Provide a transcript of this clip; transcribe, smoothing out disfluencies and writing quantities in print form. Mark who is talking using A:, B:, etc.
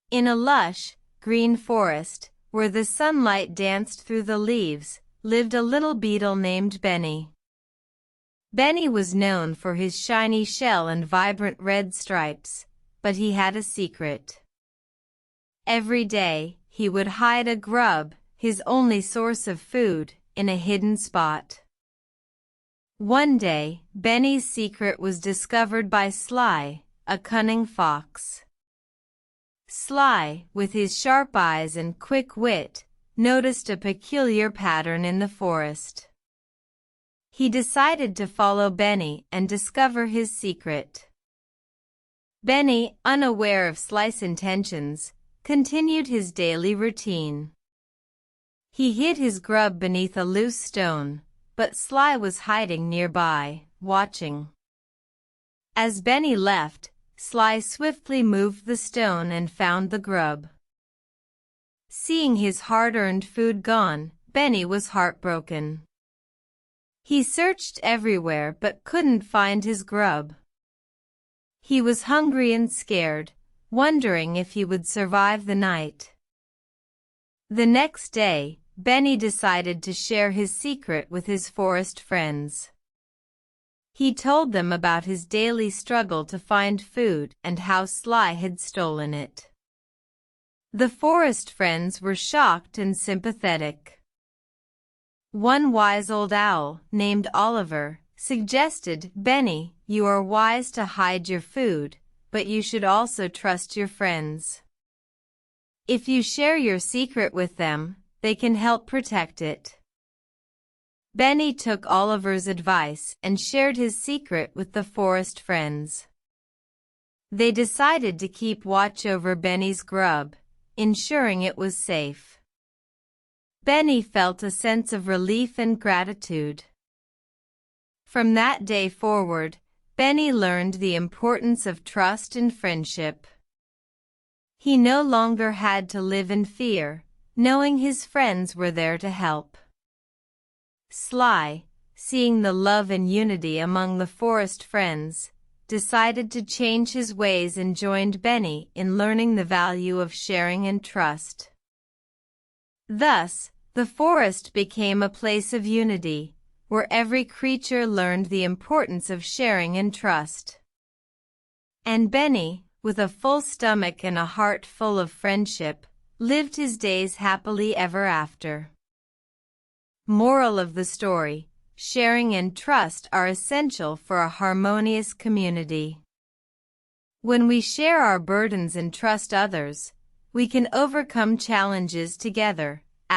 A: In a lush, green forest, where the sunlight danced through the leaves, lived a little beetle named Benny. Benny was known for his shiny shell and vibrant red stripes, but he had a secret. Every day, he would hide a grub, his only source of food, in a hidden spot. One day, Benny's secret was discovered by Sly, a cunning fox. Sly, with his sharp eyes and quick wit, noticed a peculiar pattern in the forest. He decided to follow Benny and discover his secret. Benny, unaware of Sly's intentions, continued his daily routine. He hid his grub beneath a loose stone, but Sly was hiding nearby, watching. As Benny left, Sly swiftly moved the stone and found the grub. Seeing his hard-earned food gone, Benny was heartbroken. He searched everywhere but couldn't find his grub. He was hungry and scared, wondering if he would survive the night. The next day, Benny decided to share his secret with his forest friends. He told them about his daily struggle to find food and how Sly had stolen it. The forest friends were shocked and sympathetic. One wise old owl, named Oliver, suggested, "Benny, you are wise to hide your food, but you should also trust your friends. If you share your secret with them, they can help protect it." Benny took Oliver's advice and shared his secret with the forest friends. They decided to keep watch over Benny's grub, ensuring it was safe. Benny felt a sense of relief and gratitude. From that day forward, Benny learned the importance of trust and friendship. He no longer had to live in fear, knowing his friends were there to help. Sly, seeing the love and unity among the forest friends, decided to change his ways and joined Benny in learning the value of sharing and trust. Thus, the forest became a place of unity, where every creature learned the importance of sharing and trust. And Benny, with a full stomach and a heart full of friendship, lived his days happily ever after. Moral of the story: sharing and trust are essential for a harmonious community. When we share our burdens and trust others, we can overcome challenges together. ****